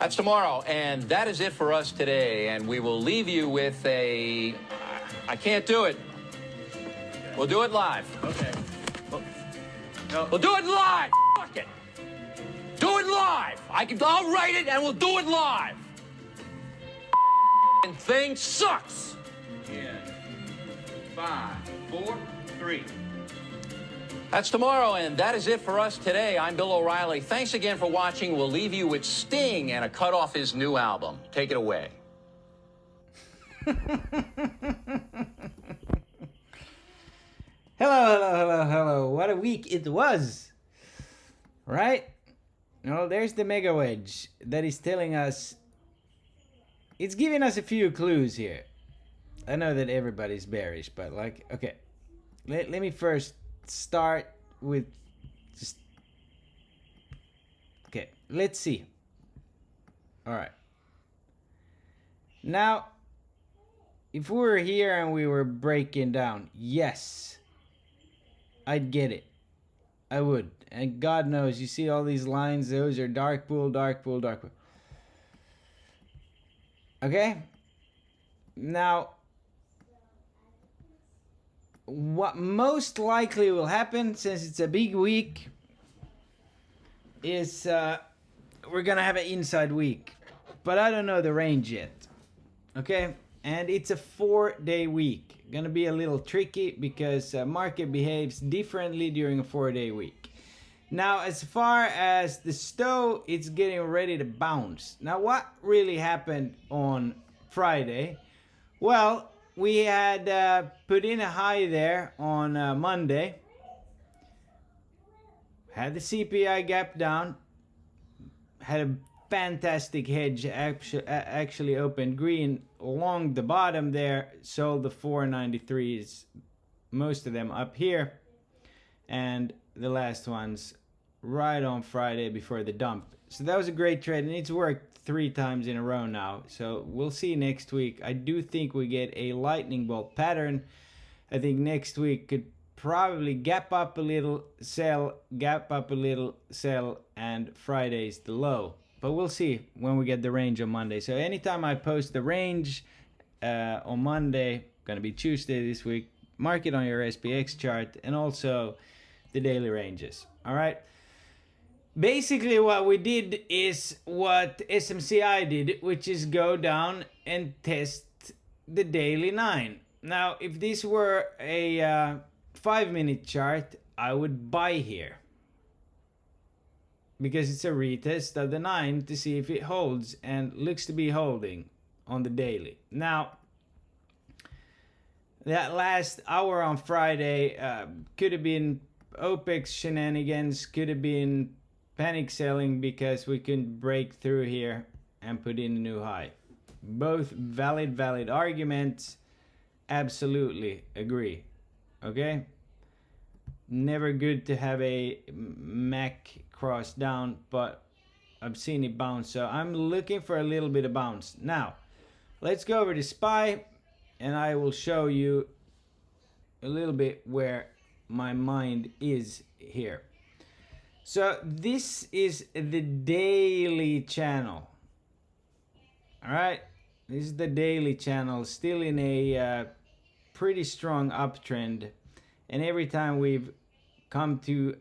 That's tomorrow, and that is it for us today. And we will leave you with a... I can't do it. We'll do it live. Okay. No. We'll do it live. Fuck it. Do it live. I'll write it, and we'll do it live. Thing sucks. In 5, 4, 3. That's tomorrow, and that is it for us today. I'm Bill O'Reilly. Thanks again for watching. We'll leave you with Sting and a cut off his new album. Take it away. Hello. What a week it was. Right? Well, there's the Mega Wedge that is telling us... It's giving us a few clues here. I know that everybody's bearish, but like, okay. Let me first start with just... Okay, let's see. Alright. Now, if we were here and we were breaking down, yes, I'd get it. I would. And God knows, you see all these lines, those are dark pool, dark pool, dark pool. Okay? Now, what most likely will happen, since it's a big week, is we're gonna have an inside week. But I don't know the range yet. Okay? And it's a 4-day week. Gonna be a little tricky because market behaves differently during a 4-day week. Now, as far as the Stow, it's getting ready to bounce. Now, what really happened on Friday? Well, we had put in a high there on Monday. Had the CPI gap down. Had a fantastic hedge, actually opened green along the bottom there. Sold the 493s, most of them up here. And the last ones right on Friday before the dump. So that was a great trade, and it's worked 3 times in a row now. So we'll see next week. I do think we get a lightning bolt pattern. I think next week could probably gap up a little, sell, gap up a little, sell, and Friday's the low. But we'll see when we get the range on Monday. So anytime I post the range on Monday, gonna be Tuesday this week, mark it on your SPX chart, and also the daily ranges. All right. Basically what we did is what SMCI did, which is go down and test the daily 9. Now, if this were a 5-minute chart, I would buy here, because it's a retest of the 9 to see if it holds, and looks to be holding on the daily. Now, that last hour on Friday could have been OPEX shenanigans, could have been panic selling because we couldn't break through here and put in a new high. Both valid arguments. Absolutely agree. Okay? Never good to have a MAC cross down, but I've seen it bounce, so I'm looking for a little bit of bounce. Now, let's go over to SPY, and I will show you a little bit where my mind is here. So this is the daily channel. All right, this is the daily channel, still in a pretty strong uptrend, and every time we've come to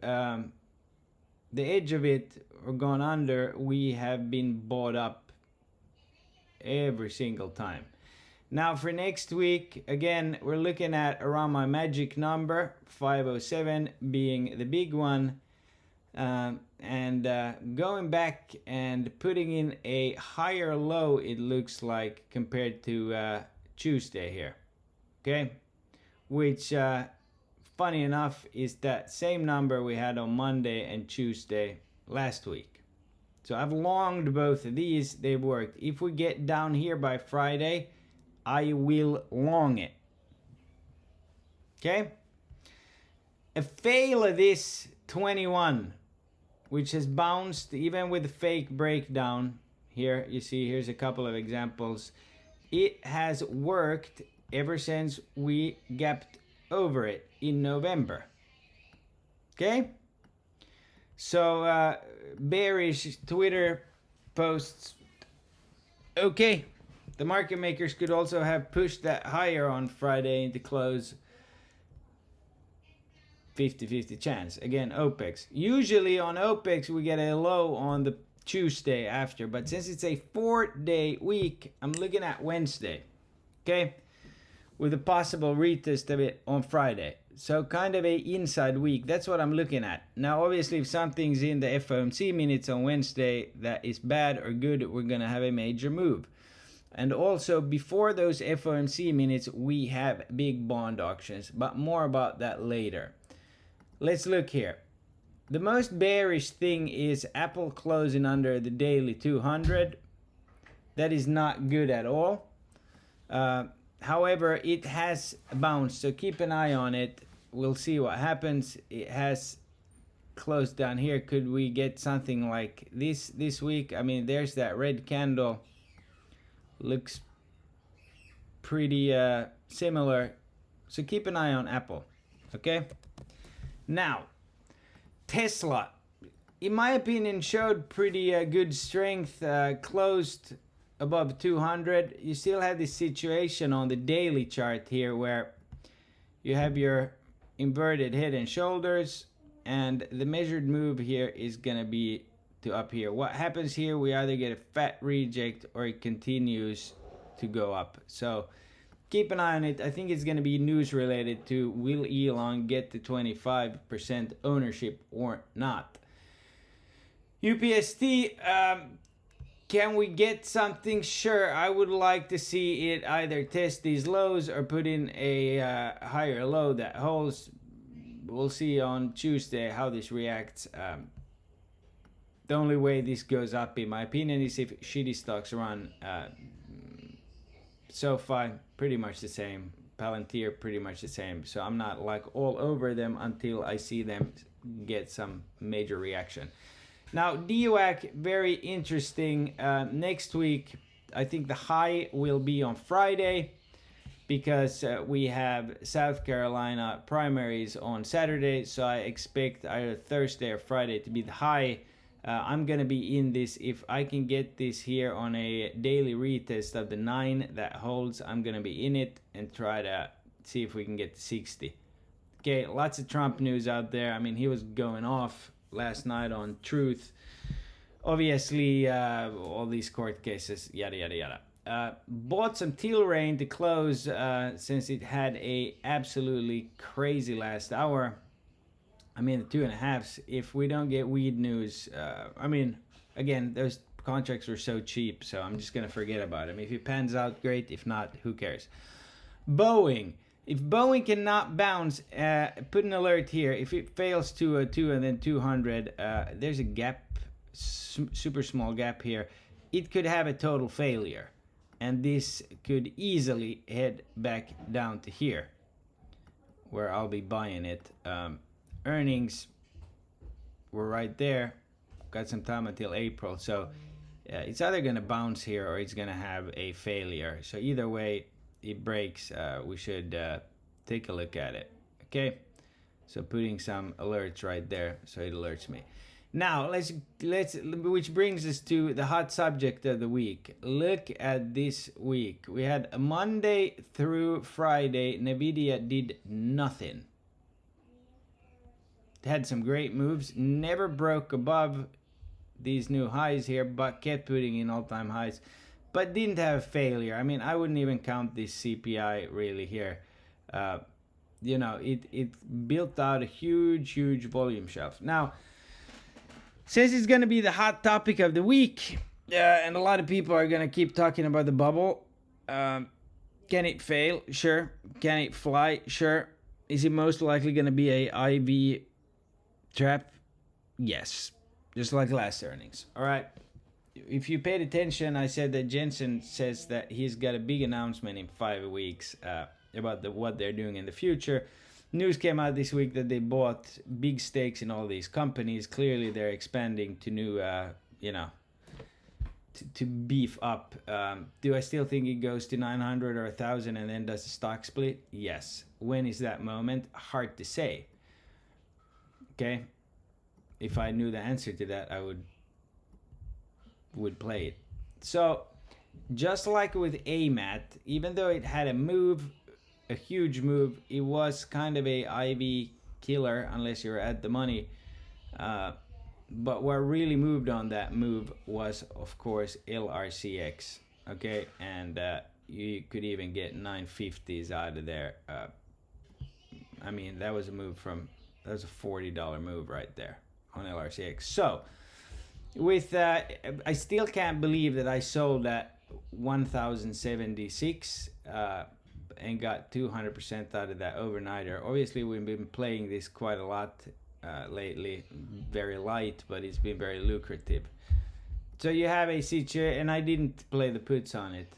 the edge of it or gone under, we have been bought up every single time. Now for next week, again, we're looking at around my magic number, 507 being the big one, and going back and putting in a higher low, it looks like, compared to Tuesday here. Okay, which funny enough is that same number we had on Monday and Tuesday last week. So I've longed both of these, they've worked. If we get down here by Friday, I will long it. Okay? A fail of this 21, which has bounced even with the fake breakdown. Here, you see, here's a couple of examples. It has worked ever since we gapped over it in November. Okay? So, bearish Twitter posts Okay, the market makers could also have pushed that higher on Friday into close. 50-50 chance. Again, OPEX. Usually on OPEX we get a low on the Tuesday after, but since it's a 4-day week, I'm looking at Wednesday. Okay? With a possible retest of it on Friday. So kind of a inside week. That's what I'm looking at. Now obviously if something's in the FOMC minutes on Wednesday that is bad or good, we're going to have a major move. And also before those FOMC minutes we have big bond auctions, but more about that later. Let's look here. The most bearish thing is Apple closing under the daily 200. That is not good at all. However, it has bounced, so keep an eye on it. We'll see what happens. It has closed down here. Could we get something like this week? I mean, there's that red candle. Looks pretty similar. So keep an eye on Apple. Okay? Now, Tesla, in my opinion, showed pretty good strength, closed above 200. You still have this situation on the daily chart here where you have your inverted head and shoulders, and the measured move here is going to be to up here. What happens here, we either get a fat reject or it continues to go up. So keep an eye on it. I think it's going to be news related to will Elon get to 25% ownership or not. UPST, can we get something? Sure, I would like to see it either test these lows or put in a higher low that holds. We'll see on Tuesday how this reacts. The only way this goes up, in my opinion, is if shitty stocks run. SoFi, pretty much the same. Palantir, pretty much the same. So I'm not like all over them until I see them get some major reaction. Now, DUAC, very interesting. Next week, I think the high will be on Friday because we have South Carolina primaries on Saturday. So I expect either Thursday or Friday to be the high. I'm going to be in this. If I can get this here on a daily retest of the 9 that holds, I'm going to be in it and try to see if we can get to 60. Okay, lots of Trump news out there. I mean, he was going off last night on Truth. Obviously, all these court cases, yada, yada, yada. Bought some Tilray to close since it had a absolutely crazy last hour. I mean, the 2.5s, if we don't get weed news, I mean, again, those contracts were so cheap, so I'm just going to forget about them. If it pans out, great. If not, who cares? Boeing. If Boeing cannot bounce, put an alert here. If it fails 202 and then 200, there's a gap, super small gap here. It could have a total failure, and this could easily head back down to here, where I'll be buying it. Earnings were right there. Got some time until April, so it's either going to bounce here or it's going to have a failure. So either way it breaks, we should take a look at it. Okay, so putting some alerts right there so it alerts me. Now let's which brings us to the hot subject of the week. Look at this week. We had a Monday through Friday. Nvidia did nothing. Had some great moves, never broke above these new highs here, but kept putting in all-time highs, but didn't have a failure. I mean, I wouldn't even count this CPI really here. You know, it built out a huge volume shelf. Now, since it's going to be the hot topic of the week, and a lot of people are going to keep talking about the bubble, can it fail? Sure. Can it fly? Sure. Is it most likely going to be a IV trap? Yes, just like last earnings. All right, if you paid attention, I said that Jensen says that he's got a big announcement in 5 weeks about what they're doing in the future. News came out this week that they bought big stakes in all these companies. Clearly they're expanding to new to beef up. Do I still think it goes to 900 or 1,000 and then does the stock split? Yes. When is that moment? Hard to say. Okay, if I knew the answer to that, I would play it. So just like with AMAT, even though it had a move, a huge move, it was kind of a IV killer unless you're at the money. But what really moved on that move was, of course, LRCX. Okay, and you could even get 950s out of there. I mean, that was a $40 move right there on LRCX. So, with I still can't believe that I sold at 1,076 and got 200% out of that overnighter. Obviously, we've been playing this quite a lot lately, very light, but it's been very lucrative. So you have a situation, and I didn't play the puts on it.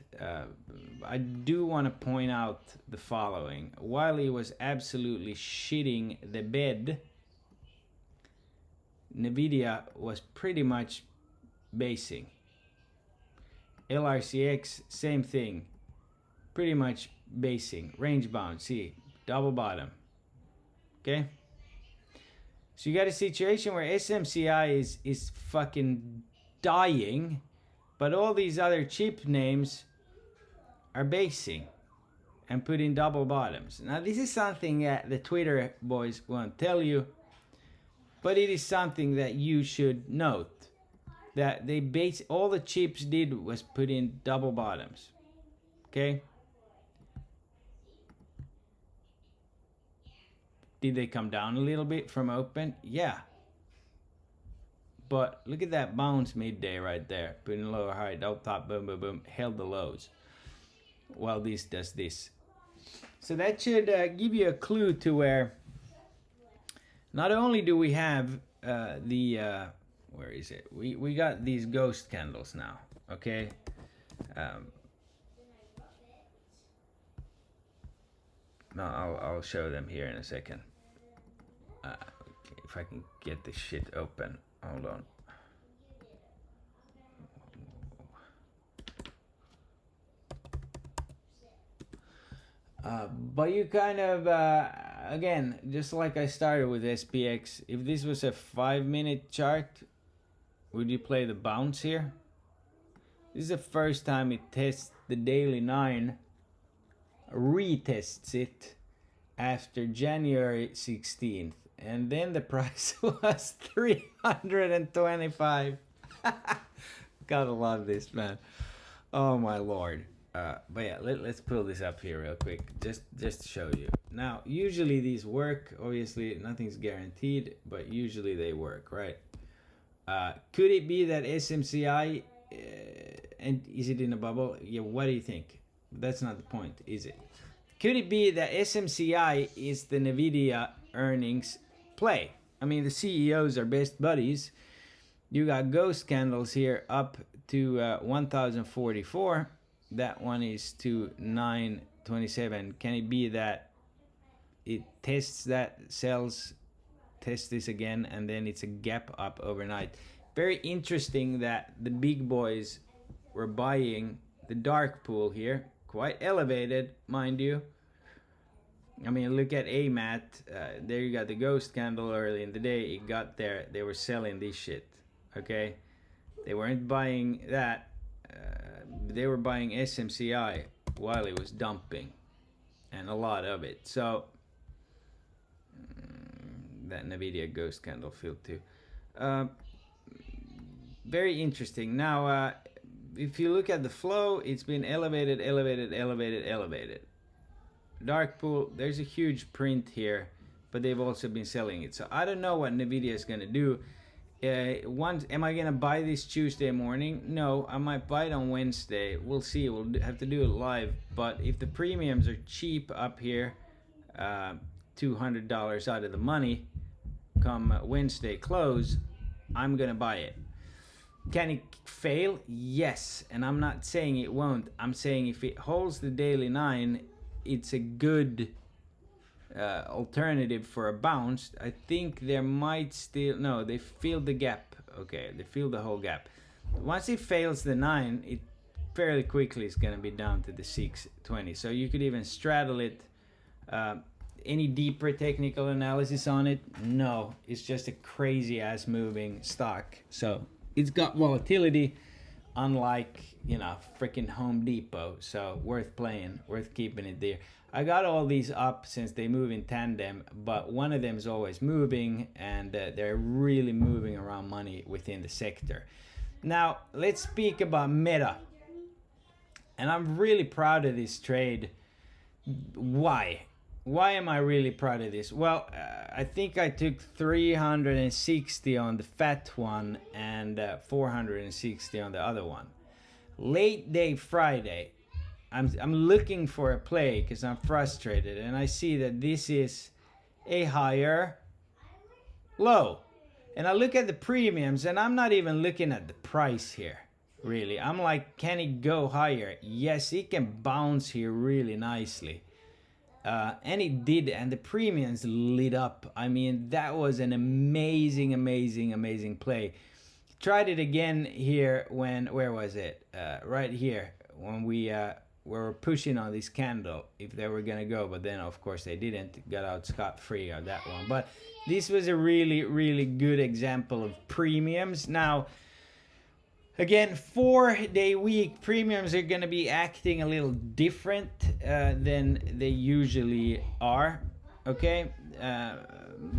I do want to point out the following. While he was absolutely shitting the bed, Nvidia was pretty much basing. LRCX, same thing. Pretty much basing. Range bound, see, double bottom. Okay? So you got a situation where SMCI is fucking dying, but all these other cheap names are basing and putting double bottoms. Now this is something that the Twitter boys won't tell you, but it is something that you should note. That they base, all the chips did was put in double bottoms. Okay? Did they come down a little bit from open? Yeah. But look at that bounce midday right there. Putting lower high, double top, boom, boom, boom. Held the lows. While this does this. So that should give you a clue to where not only do we have where is it? We got these ghost candles now. Okay. No, I'll show them here in a second. If I can get this shit open. Hold on. But you kind of, again, just like I started with SPX, if this was a 5-minute chart, would you play the bounce here? This is the first time it tests the daily 9, retests it after January 16th. And then the price was 325. Gotta love this, man. Oh my lord. But yeah, let's pull this up here real quick, just to show you. Now, usually these work. Obviously, nothing's guaranteed, but usually they work, right? Could it be that SMCI, and is it in a bubble? Yeah, what do you think? That's not the point, is it? Could it be that SMCI is the Nvidia earnings play? I mean, the CEOs are best buddies. You got ghost candles here up to 1,044. That one is to 927. Can it be that it tests that, sells, tests this again, and then it's a gap up overnight? Very interesting that the big boys were buying the dark pool here. Quite elevated, mind you. I mean, look at AMAT. There you got the ghost candle early in the day. It got there. They were selling this shit. Okay? They weren't buying that. They were buying SMCI while it was dumping. And a lot of it. So, that NVIDIA ghost candle filled too. Very interesting. Now, if you look at the flow, it's been elevated, elevated, elevated, elevated. Dark pool, there's a huge print here, but they've also been selling it. So I don't know what NVIDIA is going to do. Am I going to buy this Tuesday morning? No, I might buy it on Wednesday. We'll see. We'll have to do it live. But if the premiums are cheap up here, $200 out of the money, come Wednesday close, I'm going to buy it. Can it fail? Yes. And I'm not saying it won't. I'm saying if it holds the daily 9, it's a good alternative for a bounce. I think there might still... No, they filled the gap. Okay, they filled the whole gap. Once it fails the 9, it fairly quickly is going to be down to the 620. So you could even straddle it. Any deeper technical analysis on it? No. It's just a crazy-ass moving stock. So it's got volatility. unlike, freaking Home Depot. So worth playing, worth keeping it there. I got all these up since they move in tandem, but one of them is always moving, and they're really moving around money within the sector. Now, let's speak about Meta. And I'm really proud of this trade. Why? Why am I really proud of this? Well, I think I took 360 on the fat one and 460 on the other one. Late day Friday, I'm looking for a play because I'm frustrated, and I see that this is a higher low. And I look at the premiums, and I'm not even looking at the price here, really. I'm like, can it go higher? Yes, it can bounce here really nicely. And it did, and the premiums lit up. I mean, that was an amazing, amazing, amazing play. Tried it again here when, where was it? Right here, when we were pushing on this candle if they were gonna go, but then of course they didn't, got out scot-free on that one. But this was a really, really good example of premiums. Now, again, 4-day week premiums are going to be acting a little different than they usually are. Okay,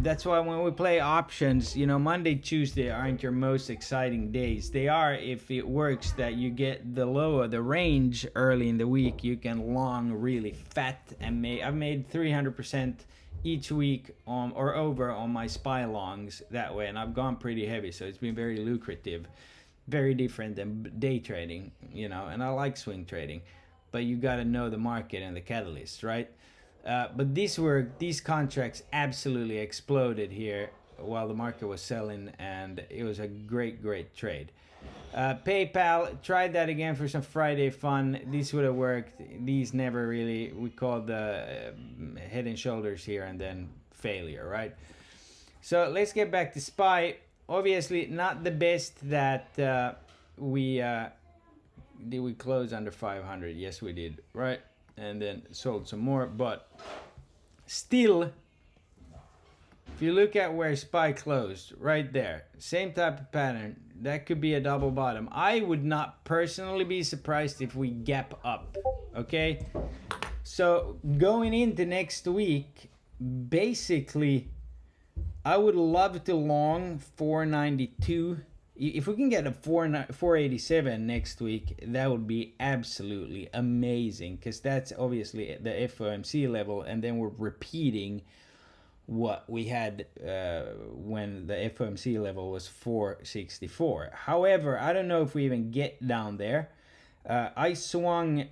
that's why when we play options, Monday, Tuesday aren't your most exciting days. They are if it works that you get the low of the range early in the week. You can long really fat, and I've made 300% each week on or over on my SPY longs that way, and I've gone pretty heavy, so it's been very lucrative. Very different than day trading, and I like swing trading, but you got to know the market and the catalyst, right? But these contracts absolutely exploded here while the market was selling, and it was a great trade. PayPal, tried that again for some Friday fun. These would have worked. These never really, we called the head and shoulders here and then failure, right? So let's get back to SPY. Obviously not the best that did we close under 500? Yes, we did, right? And then sold some more, but still, if you look at where SPY closed, right there, same type of pattern, that could be a double bottom. I would not personally be surprised if we gap up, okay? So going into next week, basically, I would love to long 492. If we can get a 487 next week, that would be absolutely amazing, because that's obviously the FOMC level, and then we're repeating what we had when the FOMC level was 464. However, I don't know if we even get down there. I swung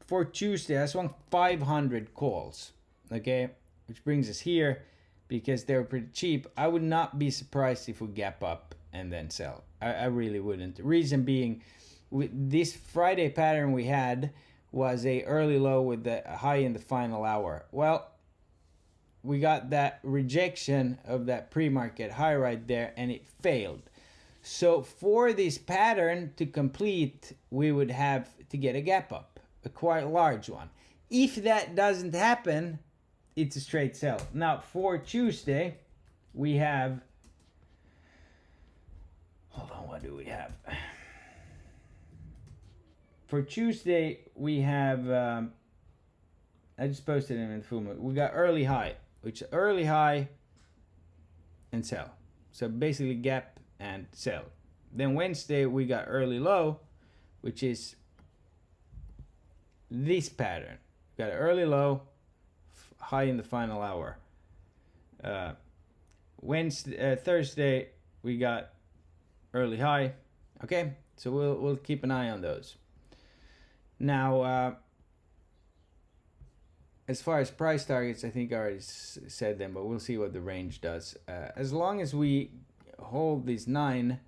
for Tuesday, I swung 500 calls, okay, which brings us here. Because they were pretty cheap, I would not be surprised if we gap up and then sell. I really wouldn't. Reason being, this Friday pattern we had was a early low with the high in the final hour. Well, we got that rejection of that pre-market high right there, and it failed. So for this pattern to complete, we would have to get a gap up, a quite large one. If that doesn't happen, it's a straight sell. Now for Tuesday, we have, hold on, what do we have? For Tuesday, we have, I just posted it in the full moon. We got early high, which early high and sell. So basically gap and sell. Then Wednesday, we got early low, which is this pattern. We got an early low, high in the final hour. Thursday we got early high. Okay, so we'll keep an eye on those. Now, as far as price targets, I think I already said them, but we'll see what the range does. As long as we hold these 9,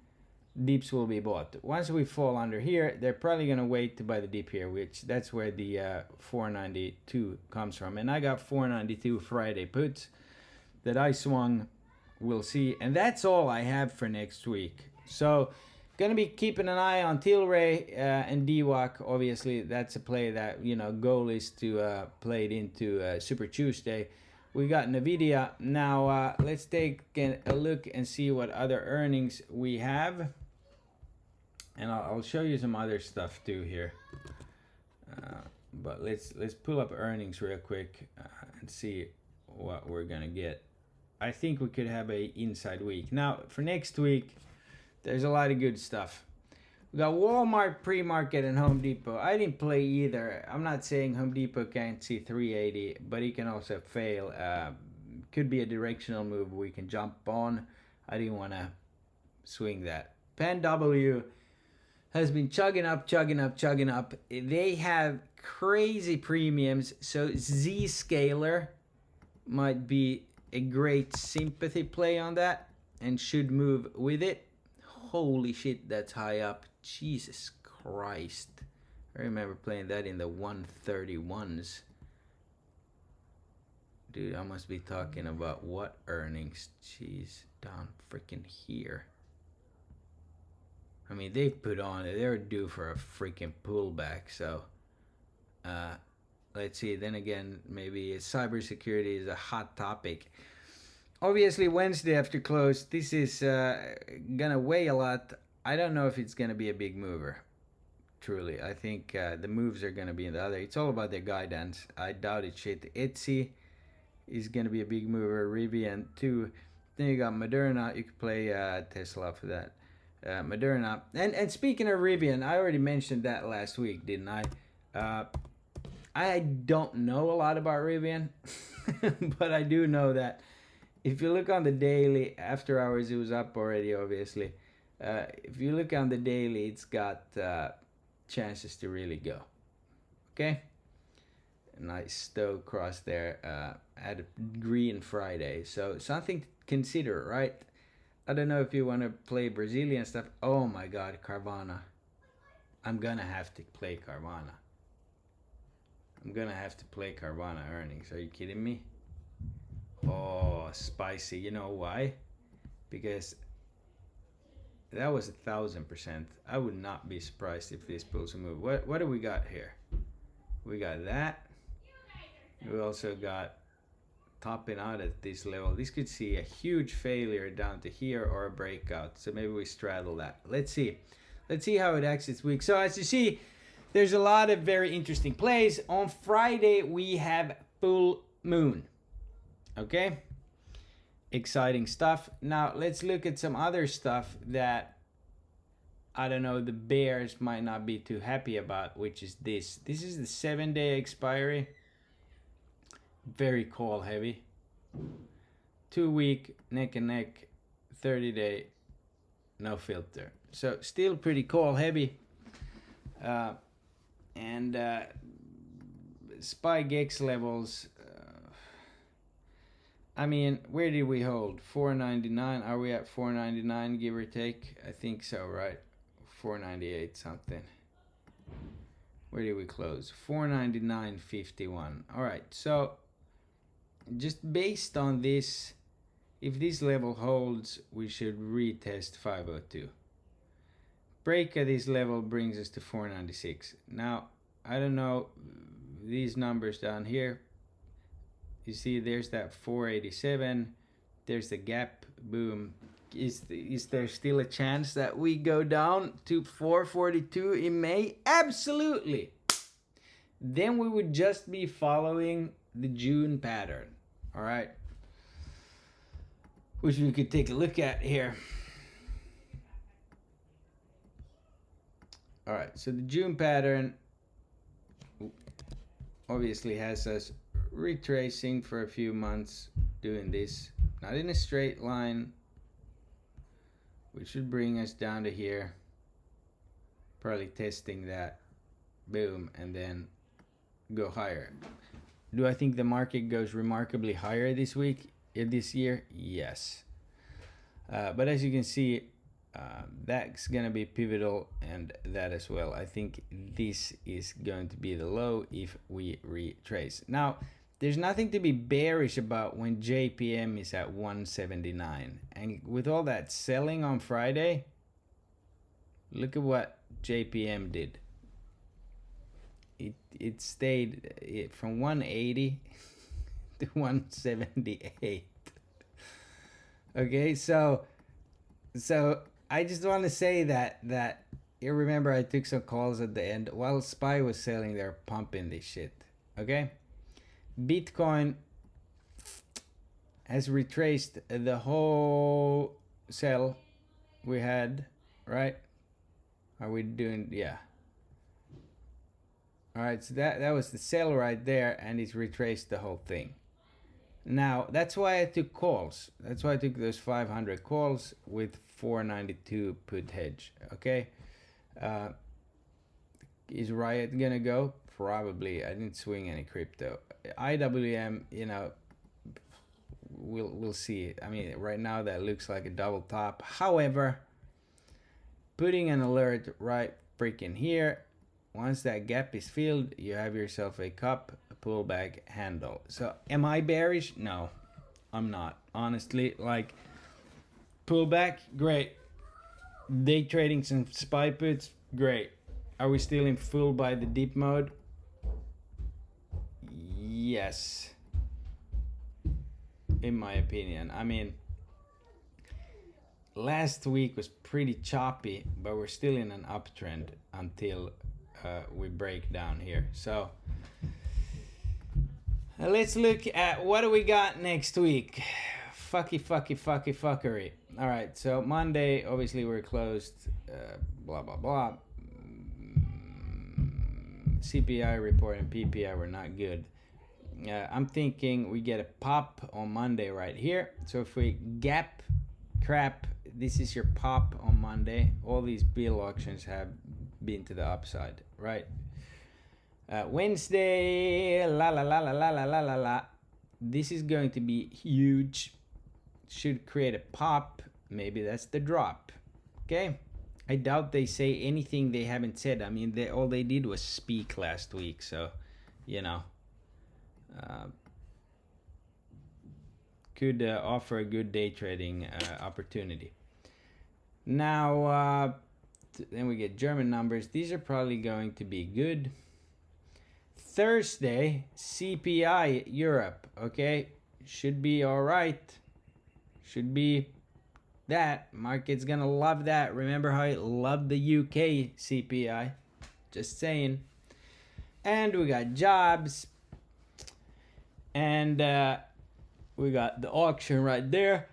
dips will be bought. Once we fall under here, they're probably going to wait to buy the dip here, which that's where the 492 comes from. And I got 492 Friday puts that I swung. We'll see. And that's all I have for next week. So going to be keeping an eye on Tilray and DWAC. Obviously, that's a play that, goal is to play it into Super Tuesday. We got NVIDIA. Now, let's take a look and see what other earnings we have. And I'll show you some other stuff too here. But let's pull up earnings real quick and see what we're gonna get. I think we could have a inside week. Now for next week, there's a lot of good stuff. We got Walmart, Pre-Market, and Home Depot. I didn't play either. I'm not saying Home Depot can't see 380, but he can also fail. Could be a directional move we can jump on. I didn't want to swing that. Pan W has been chugging up. They have crazy premiums, so Z-Scaler might be a great sympathy play on that and should move with it. Holy shit, that's high up. Jesus Christ. I remember playing that in the 131s. Dude, I must be talking about what earnings? Jeez, down freaking here. I mean, they put on it. They're due for a freaking pullback. So, let's see. Then again, maybe cybersecurity is a hot topic. Obviously, Wednesday after close, this is gonna weigh a lot. I don't know if it's gonna be a big mover. Truly, I think the moves are gonna be in the other. It's all about their guidance. I doubt it. Shit, Etsy is gonna be a big mover. Rivian too. Then you got Moderna. You could play Tesla for that. Moderna. And speaking of Rivian, I already mentioned that last week, didn't I? I don't know a lot about Rivian, but I do know that if you look on the daily, after hours it was up already, obviously. If you look on the daily, it's got chances to really go. Okay? A nice stow cross there at a green Friday. So something to consider, right? I don't know if you want to play Brazilian stuff. Oh my God, Carvana. I'm going to have to play Carvana. Earnings. Are you kidding me? Oh, spicy. You know why? Because that was 1,000%. I would not be surprised if this pulls a move. What do we got here? We got that. We also got topping out at this level. This could see a huge failure down to here or a breakout. So maybe we straddle that. Let's see. Let's see how it acts this week. So as you see, there's a lot of very interesting plays. On Friday, we have full moon. Okay? Exciting stuff. Now, let's look at some other stuff that, I don't know, the bears might not be too happy about, which is this. This is the 7-day expiry. Very call heavy. 2-week, neck and neck, 30-day, no filter. So, still pretty call heavy. And SPY GEX levels, I mean, where did we hold? 499. Are we at 499, give or take? I think so, right? 498 something. Where did we close? 499.51. All right, so just based on this, if this level holds, we should retest 502. Break at this level brings us to 496. Now, I don't know, these numbers down here, you see there's that 487, there's the gap, boom. Is there still a chance that we go down to 442 in May? Absolutely. Then we would just be following the June pattern, all right? Which we could take a look at here. All right, so the June pattern obviously has us retracing for a few months, doing this, not in a straight line, which should bring us down to here, probably testing that, boom, and then go higher. Do I think the market goes remarkably higher this year? Yes. But as you can see, that's going to be pivotal, and that as well. I think this is going to be the low if we retrace. Now, there's nothing to be bearish about when JPM is at 179. And with all that selling on Friday, look at what JPM did. It stayed from 180 to 178. Okay, so I just want to say that you remember I took some calls at the end while SPY was selling. They're pumping this shit. Okay, Bitcoin has retraced the whole sell we had, right? Are we doing? Yeah. All right, so that was the sell right there, and it's retraced the whole thing. Now that's why I took calls. That's why I took those 500 calls with 492 put hedge. Okay, is Riot gonna go? Probably. I didn't swing any crypto. IWM, you know, we'll see. I mean, right now that looks like a double top. However, putting an alert right freaking here. Once that gap is filled, you have yourself a cup, a pullback handle. So am I bearish? No, I'm not. Honestly, like pullback, great. Day trading some SPY puts, great. Are we still in full by the dip mode? Yes. In my opinion. I mean, last week was pretty choppy, but we're still in an uptrend until we break down here. So let's look at what do we got next week. Fuckery. All right, so Monday obviously we're closed, blah blah blah. CPI report and PPI were not good. I'm thinking we get a pop on Monday right here. So if we gap crap, this is your pop on Monday. All these bill auctions have been to the upside, right? Wednesday, la. This is going to be huge. Should create a pop. Maybe that's the drop. Okay. I doubt they say anything they haven't said. I mean, all they did was speak last week. So, you know, could offer a good day trading opportunity. Now, then we get German numbers. These are probably going to be good. Thursday, CPI Europe. Okay, should be all right. Should be that. Market's gonna love that. Remember how it loved the UK CPI? Just saying. And we got jobs. And we got the auction right there.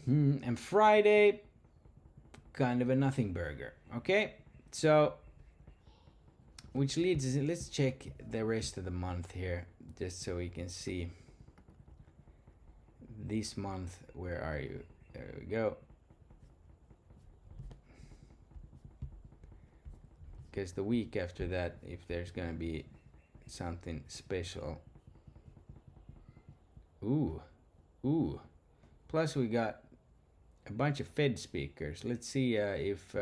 And Friday, kind of a nothing burger. Okay, so which leads us, let's check the rest of the month here just so we can see this month. Where are you? There we go. Because the week after that, if there's gonna be something special. Ooh. Plus we got a bunch of Fed speakers. Let's see if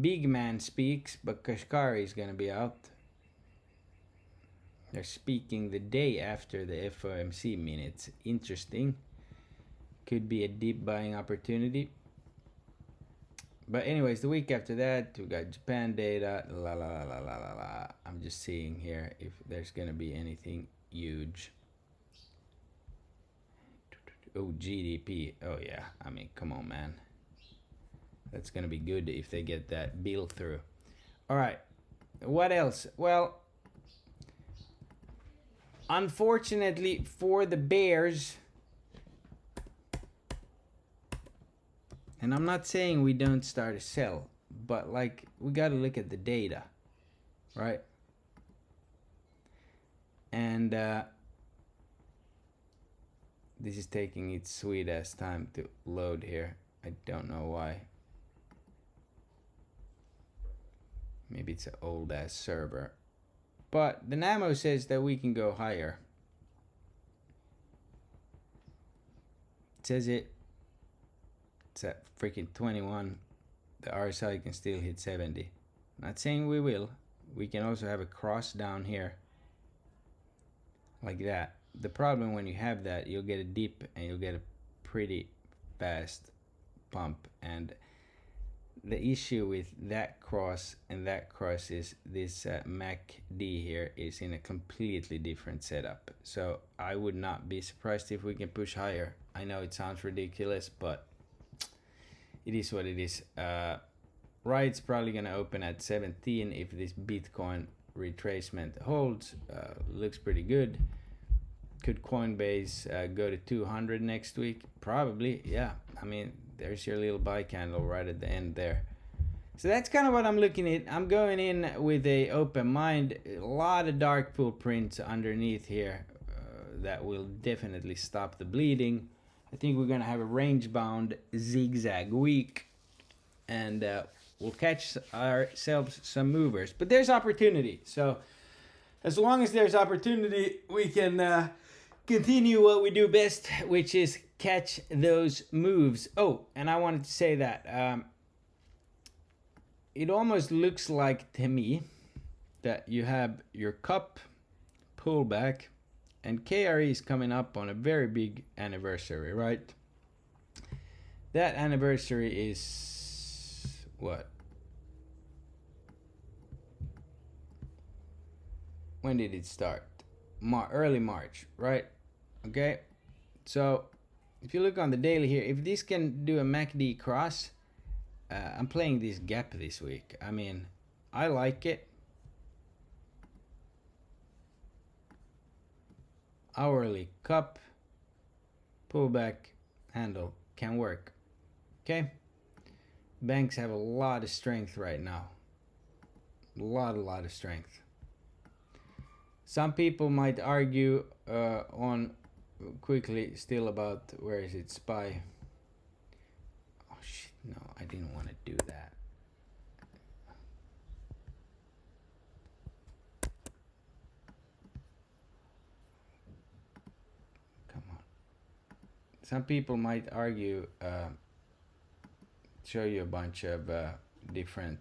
Big Man speaks, but Kashkari is gonna be out. They're speaking the day after the FOMC minutes. Interesting. Could be a deep buying opportunity. But anyways, the week after that, we got Japan data. I'm just seeing here if there's gonna be anything huge. Oh, GDP. Oh yeah. I mean, come on, man. That's gonna be good if they get that bill through. All right. What else? Well, unfortunately for the bears, and I'm not saying we don't start to sell, but like we got to look at the data, right? And this is taking its sweet ass time to load here. I don't know why. Maybe it's an old ass server. But the Namo says that we can go higher. It says it's at freaking 21. The RSI can still hit 70. Not saying we will. We can also have a cross down here. Like that. The problem when you have that, you'll get a dip and you'll get a pretty fast pump. And the issue with that cross and that cross is this MACD here is in a completely different setup. So I would not be surprised if we can push higher. I know it sounds ridiculous, but it is what it is. Right's probably gonna open at 17 if this Bitcoin retracement holds. Looks pretty good. Could Coinbase go to 200 next week? Probably, yeah. I mean, there's your little buy candle right at the end there. So that's kind of what I'm looking at. I'm going in with a open mind. A lot of dark pool prints underneath here that will definitely stop the bleeding. I think we're gonna have a range bound zigzag week, and we'll catch ourselves some movers. But there's opportunity. So as long as there's opportunity, we can continue what we do best, which is catch those moves. Oh, and I wanted to say that it almost looks like to me that you have your cup pullback, and KRE is coming up on a very big anniversary, right? That anniversary is what? When did it start? Early March, right? Okay, so if you look on the daily here, if this can do a MACD cross, I'm playing this gap this week. I mean, I like it. Hourly cup, pullback, handle can work. Okay, banks have a lot of strength right now. A lot of strength. Some people might argue on quickly still about where is it, SPY. Oh shit, no, I didn't want to do that. Come on. Some people might argue, show you a bunch of different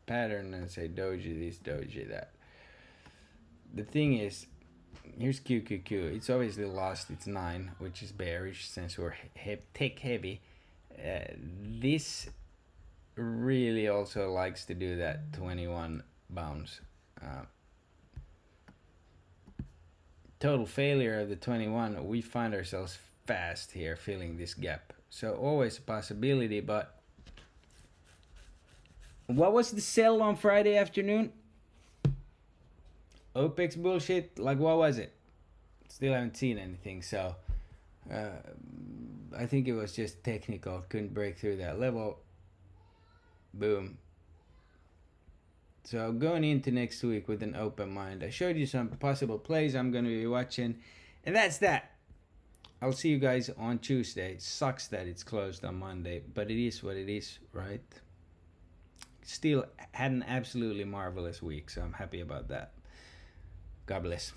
patterns and say doji this, doji that. The thing is, here's QQQ. It's obviously lost its 9, which is bearish since we're tech heavy. This really also likes to do that 21 bounce. Total failure of the 21, we find ourselves fast here filling this gap. So always a possibility, but what was the sell on Friday afternoon? OPEX bullshit, like what was it? Still haven't seen anything, so I think it was just technical, couldn't break through that level. Boom. So going into next week with an open mind. I showed you some possible plays I'm going to be watching, and that's that. I'll see you guys on Tuesday. Sucks that it's closed on Monday, but it is what it is, right? Still had an absolutely marvelous week, so I'm happy about that. God bless.